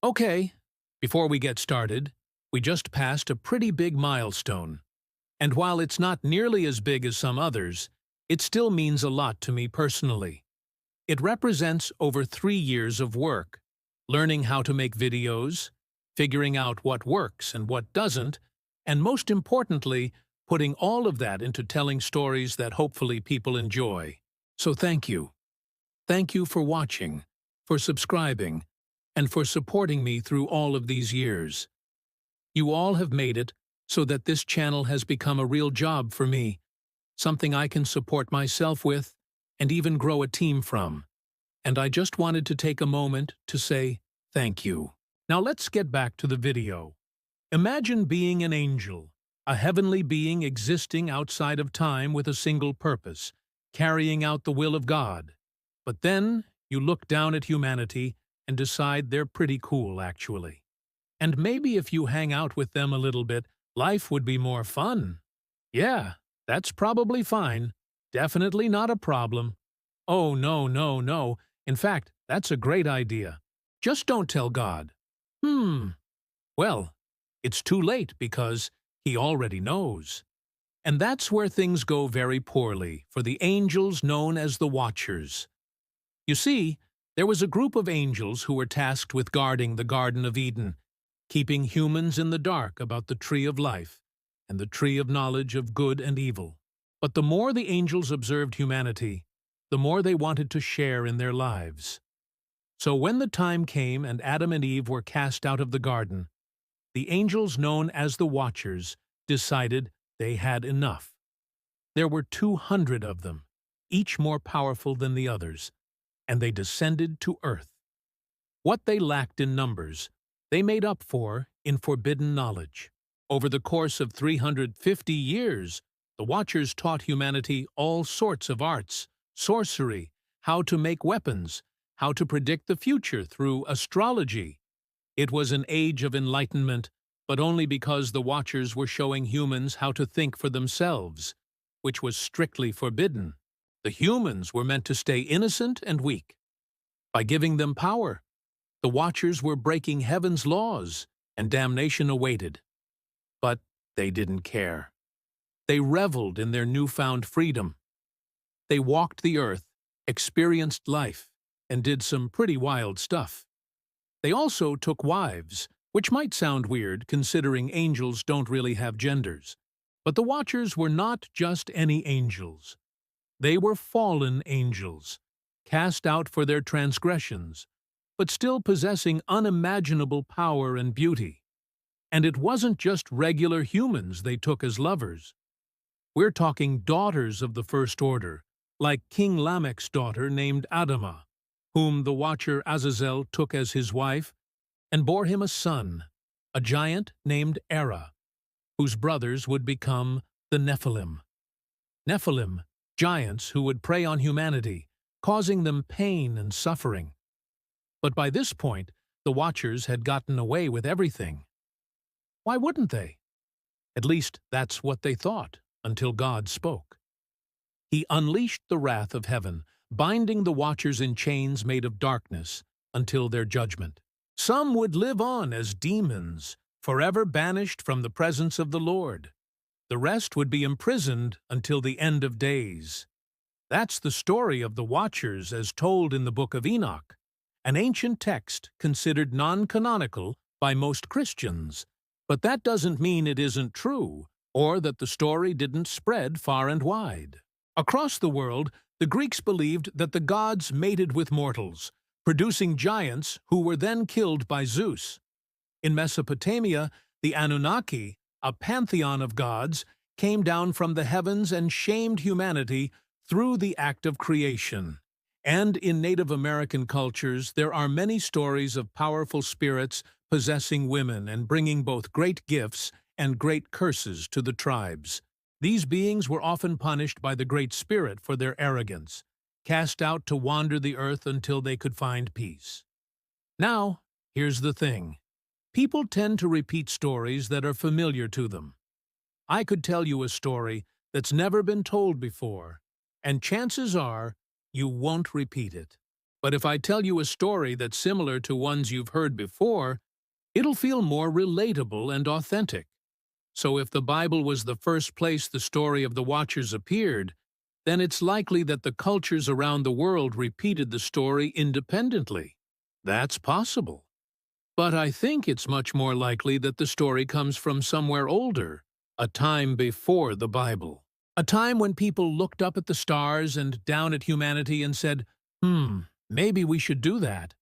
Okay, before we get started, we just passed a pretty big milestone. And while it's not nearly as big as some others, it still means a lot to me personally. It represents over 3 years of work, learning how to make videos, figuring out what works and what doesn't, and most importantly, putting all of that into telling stories that hopefully people enjoy. So thank you. Thank you for watching, for subscribing, and for supporting me through all of these years. You all have made it so that this channel has become a real job for me, something I can support myself with and even grow a team from. And I just wanted to take a moment to say thank you. Now let's get back to the video. Imagine being an angel, a heavenly being existing outside of time with a single purpose, carrying out the will of God. But then you look down at humanity and decide they're pretty cool, actually. And maybe if you hang out with them a little bit, life would be more fun. Yeah, that's probably fine. Definitely not a problem. Oh, no, no, no. In fact, that's a great idea. Just don't tell God. Well, it's too late because he already knows. And that's where things go very poorly for the angels known as the Watchers. You see, there was a group of angels who were tasked with guarding the Garden of Eden, keeping humans in the dark about the tree of life and the tree of knowledge of good and evil. But the more the angels observed humanity, the more they wanted to share in their lives. So when the time came and Adam and Eve were cast out of the garden, the angels known as the Watchers decided they had enough. There were 200 of them, each more powerful than the others, and they descended to earth. What they lacked in numbers, they made up for in forbidden knowledge. Over the course of 350 years, the Watchers taught humanity all sorts of arts, sorcery, how to make weapons, how to predict the future through astrology. It was an age of enlightenment, but only because the Watchers were showing humans how to think for themselves, which was strictly forbidden. The humans were meant to stay innocent and weak. By giving them power, the Watchers were breaking heaven's laws, and damnation awaited. But they didn't care. They reveled in their newfound freedom. They walked the earth, experienced life, and did some pretty wild stuff. They also took wives, which might sound weird considering angels don't really have genders. But the Watchers were not just any angels. They were fallen angels, cast out for their transgressions, but still possessing unimaginable power and beauty. And it wasn't just regular humans they took as lovers. We're talking daughters of the First Order, like King Lamech's daughter named Adamah, whom the Watcher Azazel took as his wife and bore him a son, a giant named Era, whose brothers would become the Nephilim. Nephilim, giants who would prey on humanity, causing them pain and suffering. But by this point, the Watchers had gotten away with everything. Why wouldn't they? At least that's what they thought, until God spoke. He unleashed the wrath of heaven, binding the Watchers in chains made of darkness until their judgment. Some would live on as demons, forever banished from the presence of the Lord. The rest would be imprisoned until the end of days. That's the story of the Watchers as told in the Book of Enoch, an ancient text considered non-canonical by most Christians. But that doesn't mean it isn't true, or that the story didn't spread far and wide. Across the world, the Greeks believed that the gods mated with mortals, producing giants who were then killed by Zeus. In Mesopotamia, the Anunnaki, a pantheon of gods, came down from the heavens and shamed humanity through the act of creation. And in Native American cultures, there are many stories of powerful spirits possessing women and bringing both great gifts and great curses to the tribes. These beings were often punished by the Great Spirit for their arrogance, cast out to wander the earth until they could find peace. Now, here's the thing. People tend to repeat stories that are familiar to them. I could tell you a story that's never been told before, and chances are you won't repeat it. But if I tell you a story that's similar to ones you've heard before, it'll feel more relatable and authentic. So if the Bible was the first place the story of the Watchers appeared, then it's likely that the cultures around the world repeated the story independently. That's possible. But I think it's much more likely that the story comes from somewhere older, a time before the Bible. A time when people looked up at the stars and down at humanity and said, maybe we should do that.